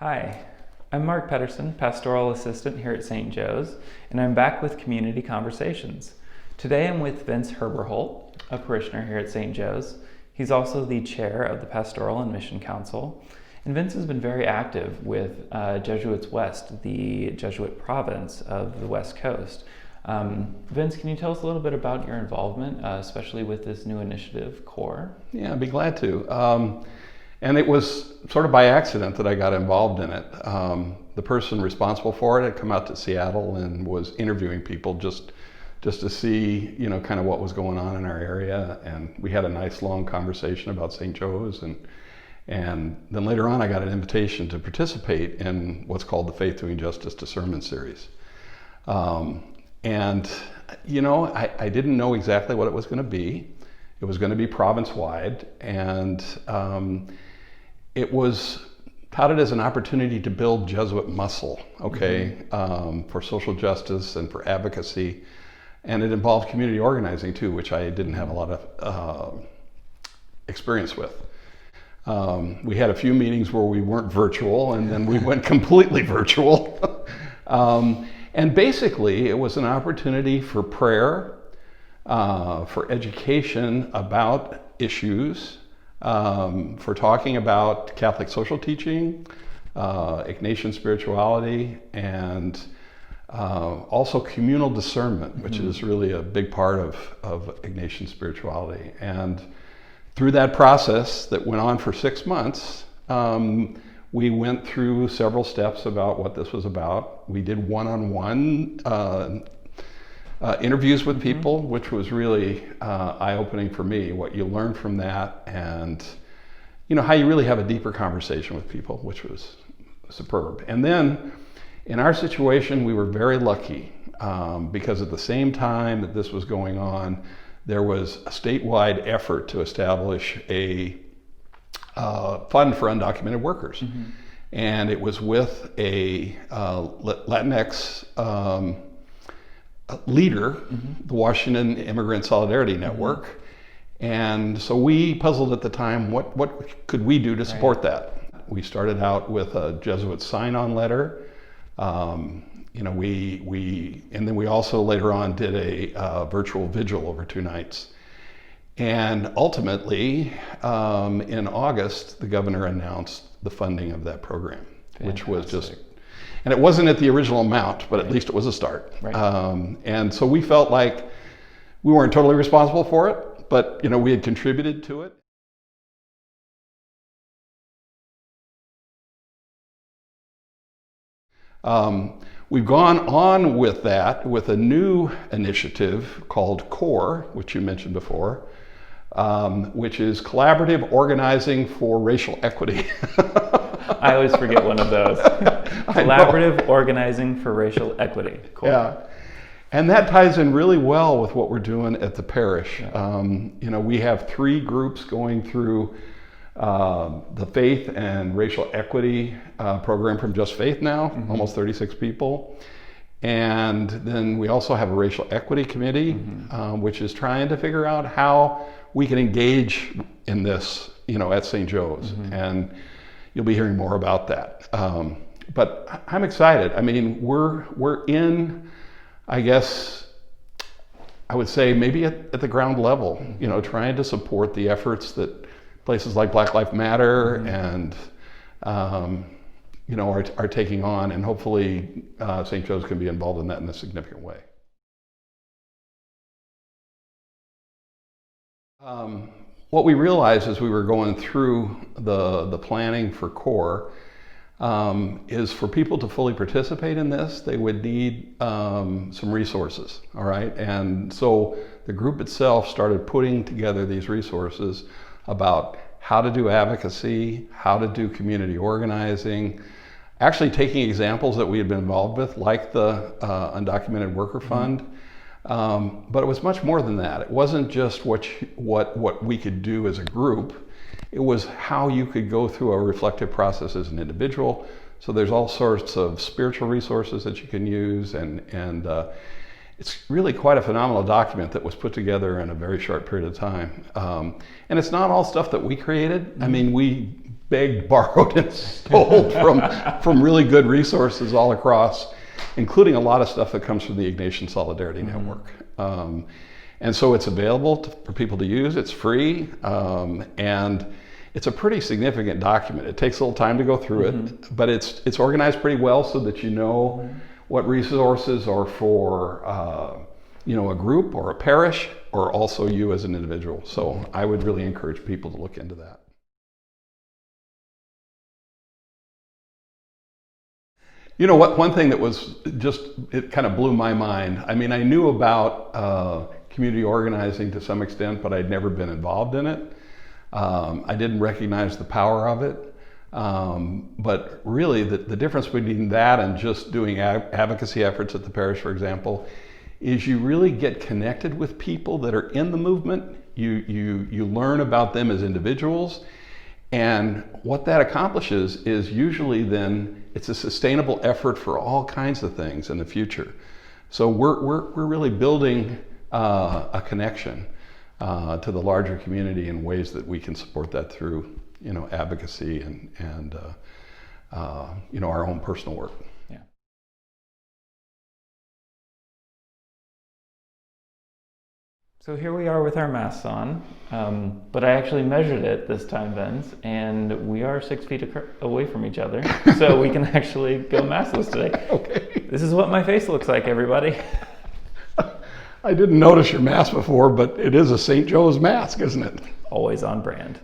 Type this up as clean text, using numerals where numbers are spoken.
Hi, I'm Mark Pedersen, Pastoral Assistant here at St. Joe's, and I'm back with Community Conversations. Today I'm with Vince Herberholt, a parishioner here at St. Joe's. He's also the chair of the Pastoral and Mission Council, and Vince has been very active with Jesuits West, the Jesuit province of the West Coast. Vince, can you tell us a little bit about your involvement, especially with this new initiative, CORE? Yeah, I'd be glad to. And it was sort of by accident that I got involved in it. The person responsible for it had come out to Seattle and was interviewing people just to see, kind of what was going on in our area. And we had a nice long conversation about St. Joe's. And then later on, I got an invitation to participate in what's called the Faith Doing Justice to Sermon series. I didn't know exactly what it was going to be. It was going to be province-wide, and it was touted as an opportunity to build Jesuit muscle, for social justice and for advocacy. And it involved community organizing too, which I didn't have a lot of experience with. We had a few meetings where we weren't virtual, and then we went completely virtual. And basically, it was an opportunity for prayer, for education about issues, for talking about Catholic social teaching, Ignatian spirituality, and also communal discernment, which is really a big part of Ignatian spirituality. And through that process that went on for 6 months, we went through several steps about what this was about. We did one-on-one interviews with people, which was really eye-opening for me, what you learn from that, and how you really have a deeper conversation with people, which was superb. And then in our situation, we were very lucky because at the same time that this was going on, there was a statewide effort to establish a fund for undocumented workers. And it was with a Latinx leader, the Washington Immigrant Solidarity Network. And so we puzzled at the time, what could we do to support that? We started out with a Jesuit sign-on letter. And then we also later on did a virtual vigil over 2 nights. And ultimately, in August, the governor announced the funding of that program, which was just, and it wasn't at the original amount, but at least it was a start. And so we felt like we weren't totally responsible for it, but we had contributed to it. We've gone on with that with a new initiative called CORE, which you mentioned before, which is Collaborative Organizing for Racial Equity. I always forget one of those. Collaborative Organizing for Racial Equity. Cool. Yeah. And that ties in really well with what we're doing at the parish. We have 3 groups going through the Faith and Racial Equity program from Just Faith now, almost 36 people. And then we also have a Racial Equity Committee, which is trying to figure out how we can engage in this, at St. Joe's. And you'll be hearing more about that. But I'm excited. I mean, we're in, I guess, I would say maybe at the ground level, trying to support the efforts that places like Black Lives Matter and are taking on, and hopefully St. Joe's can be involved in that in a significant way. What we realized as we were going through the planning for CORE is for people to fully participate in this, they would need some resources, all right? And so the group itself started putting together these resources about how to do advocacy, how to do community organizing, actually taking examples that we had been involved with, like the Undocumented Worker Fund. But it was much more than that. It wasn't just what we could do as a group. It was how you could go through a reflective process as an individual. So there's all sorts of spiritual resources that you can use, and it's really quite a phenomenal document that was put together in a very short period of time. And it's not all stuff that we created. I mean, we begged, borrowed, and stole from really good resources all across, including a lot of stuff that comes from the Ignatian Solidarity Network. And so it's available for people to use. It's free, and it's a pretty significant document. It takes a little time to go through it, but it's organized pretty well so that you know what resources are for a group or a parish, or also you as an individual. So I would really encourage people to look into that. You know what? One thing that was it kind of blew my mind. I mean, I knew about community organizing to some extent, but I'd never been involved in it. I didn't recognize the power of it. But really, the difference between that and just doing advocacy efforts at the parish, for example, is you really get connected with people that are in the movement. You learn about them as individuals. And what that accomplishes is usually then it's a sustainable effort for all kinds of things in the future. So we're really building a connection to the larger community in ways that we can support that through advocacy and our own personal work. Yeah. So here we are with our masks on, but I actually measured it this time, Vince, and we are 6 feet away from each other, so we can actually go maskless today. Okay. This is what my face looks like, everybody. I didn't notice your mask before, but it is a St. Joe's mask, isn't it? Always on brand.